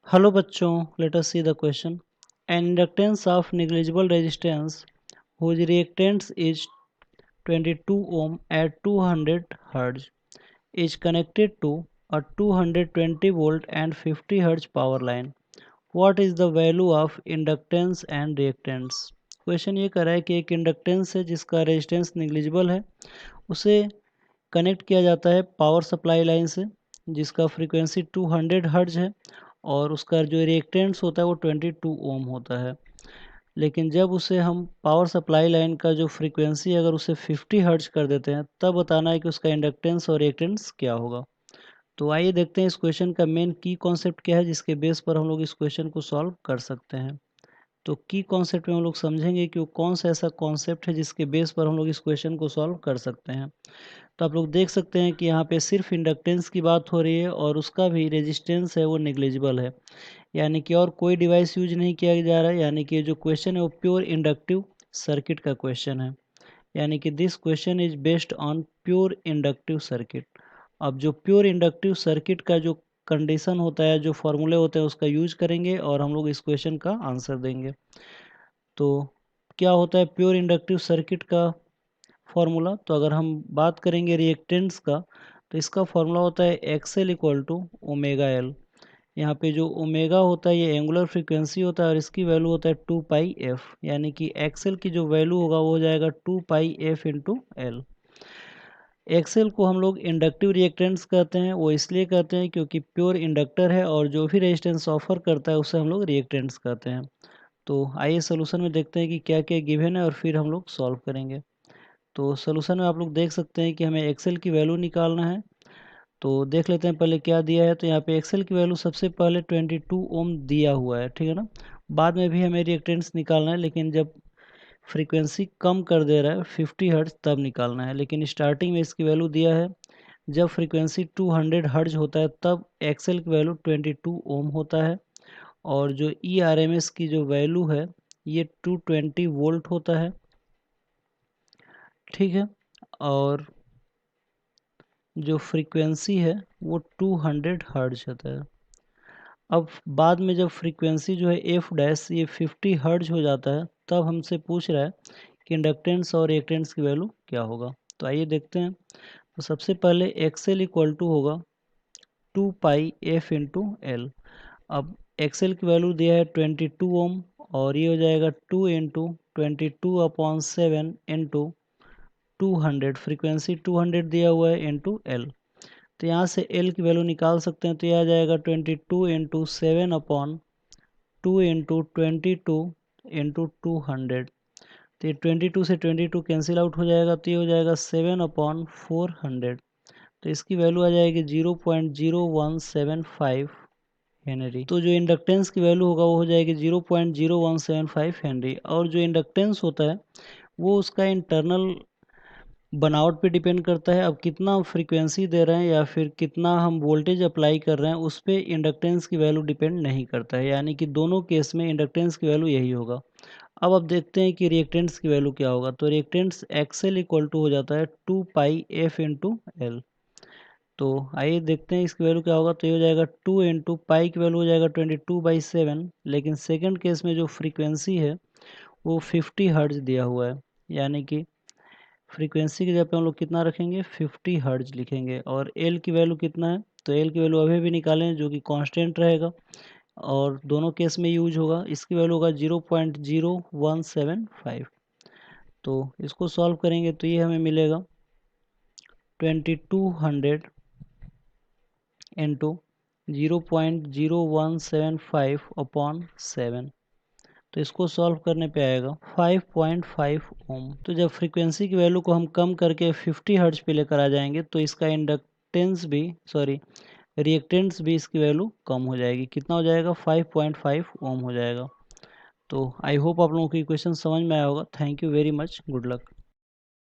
Hello बच्चों, let us see the question. An inductance of negligible resistance whose reactance is 22 ohm at 200 Hz is connected to a 220 volt and 50 Hz power line. What is the value of inductance and reactance? Question ये कर रहा है कि एक inductance है जिसका resistance negligible है, उसे कनेक्ट किया जाता है पावर सप्लाई लाइन से जिसका फ्रीक्वेंसी 200 हर्ट्ज है और उसका जो रिएक्टेंस होता है वो 22 ओम होता है। लेकिन जब उसे हम पावर सप्लाई लाइन का जो फ्रीक्वेंसी अगर उसे 50 हर्ट्ज कर देते हैं तब बताना है कि उसका इंडक्टेंस और रिएक्टेंस क्या होगा। तो आइए देखते हैं इस क्वेश्चन का मेन की कॉन्सेप्ट क्या है जिसके बेस पर हम लोग इस क्वेश्चन को सॉल्व कर सकते हैं। तो की कॉन्सेप्ट में हम लोग समझेंगे कि वो कौन सा ऐसा कॉन्सेप्ट है जिसके बेस पर हम लोग इस क्वेश्चन को सॉल्व कर सकते हैं। तो आप लोग देख सकते हैं कि यहाँ पे सिर्फ इंडक्टेंस की बात हो रही है और उसका भी रेजिस्टेंस है वो नेग्लिजिबल है, यानी कि और कोई डिवाइस यूज नहीं किया जा रहा है, यानी कि जो क्वेश्चन है वो प्योर इंडक्टिव सर्किट का क्वेश्चन है, यानी कि this question is based on pure inductive circuit. अब जो प्योर इंडक्टिव सर्किट का जो कंडीशन होता है, जो फॉर्मूले होते हैं उसका यूज करेंगे और हम लोग इस क्वेश्चन का आंसर देंगे। तो क्या होता है प्योर इंडक्टिव सर्किट का फॉर्मूला? तो अगर हम बात करेंगे रिएक्टेंस का तो इसका फॉर्मूला होता है XL equal to omega L. यहाँ पे जो ओमेगा होता है ये एंगुलर फ्रीक्वेंसी होता है और इसकी वैल्यू होता है 2 पाई एफ, यानी कि एक्सएल की जो वैल्यू होगा वो हो जाएगा 2 पाई एफ इंटू एल। एक्सएल को हम लोग इंडक्टिव रिएक्टेंस कहते हैं, वो इसलिए कहते हैं क्योंकि प्योर इंडक्टर है और जो भी रेजिस्टेंस ऑफर करता है उसे हम लोग रिएक्टेंस कहते हैं। तो आइए सोल्यूशन में देखते हैं कि क्या क्या गिवन है और फिर हम लोग सॉल्व करेंगे। तो सोल्यूशन में आप लोग देख सकते हैं कि हमें एक्सेल की वैल्यू निकालना है। तो देख लेते हैं पहले क्या दिया है। तो यहाँ पे एक्सेल की वैल्यू सबसे पहले 22 ओम दिया हुआ है, ठीक है ना। बाद में भी हमें रिएक्टेंस निकालना है, लेकिन जब फ्रीक्वेंसी कम कर दे रहा है 50 हर्ट्ज तब निकालना है, लेकिन स्टार्टिंग में इसकी वैल्यू दिया है जब फ्रीक्वेंसी 200 हर्ट्ज होता है तब एक्सेल की वैल्यू 22 ओम होता है और जो ई आर एम एस की जो वैल्यू है ये 220 वोल्ट होता है, ठीक है। और जो फ्रीक्वेंसी है वो 200 हर्ट्ज होता है। अब बाद में जब फ्रीक्वेंसी जो है एफ डैश ये 50 हर्ट्ज हो जाता है तब हमसे पूछ रहा है कि इंडक्टेंस और रिएक्टेंस की वैल्यू क्या होगा। तो आइए देखते हैं। तो सबसे पहले एक्सएल इक्वल टू होगा 2 पाई एफ इंटू एल। अब एक्सएल की वैल्यू दिया है 22 ओम और ये हो जाएगा 2 इंटू 22/7 इंटू 200, फ्रीक्वेंसी 200 दिया हुआ है इंटू एल। तो यहाँ से एल की वैल्यू निकाल सकते हैं। तो यह आ जाएगा 22 इंटू 7/2 इंटू 22 इंटू 200। तो ये 22 से 22 कैंसिल आउट हो जाएगा, तो ये हो जाएगा 7/400। तो इसकी वैल्यू आ जाएगी 0.0175 हेनरी। तो जो इंडक्टेंस की वैल्यू होगा वो हो जाएगी 0.0175 हेनरी। और जो इंडक्टेंस होता है वो उसका इंटरनल बनावट पे डिपेंड करता है। अब कितना फ्रीक्वेंसी दे रहे हैं या फिर कितना हम वोल्टेज अप्लाई कर रहे हैं उस पर इंडक्टेंस की वैल्यू डिपेंड नहीं करता है, यानी कि दोनों केस में इंडक्टेंस की वैल्यू यही होगा। अब देखते हैं कि रिएक्टेंस की वैल्यू क्या होगा। तो रिएक्टेंस एक्सएल इक्वल टू हो जाता है 2 पाई एफ इंटू एल। तो आइए देखते हैं इसकी वैल्यू क्या होगा। तो ये हो जाएगा 2 इंटू पाई की वैल्यू हो जाएगा 22/7, लेकिन सेकेंड केस में जो फ्रीक्वेंसी है वो 50 हर्ट्ज दिया हुआ है, यानी कि फ्रीक्वेंसी की जगह पे हम लोग कितना रखेंगे 50 हर्ट्ज लिखेंगे। और एल की वैल्यू कितना है, तो एल की वैल्यू अभी भी निकालें जो कि कांस्टेंट रहेगा और दोनों केस में यूज होगा। इसकी वैल्यू होगा 0.0175। तो इसको सॉल्व करेंगे तो ये हमें मिलेगा 2200 इंटू 0.0175/7। तो इसको सॉल्व करने पे आएगा 5.5 ओम। तो जब फ्रीक्वेंसी की वैल्यू को हम कम करके 50 हर्ट्ज पे लेकर आ जाएंगे तो इसका इंडक्टेंस भी रिएक्टेंस भी इसकी वैल्यू कम हो जाएगी। कितना हो जाएगा 5.5 ओम हो जाएगा। तो आई होप आप लोगों को क्वेश्चन समझ में आया होगा। Thank you very much, good luck.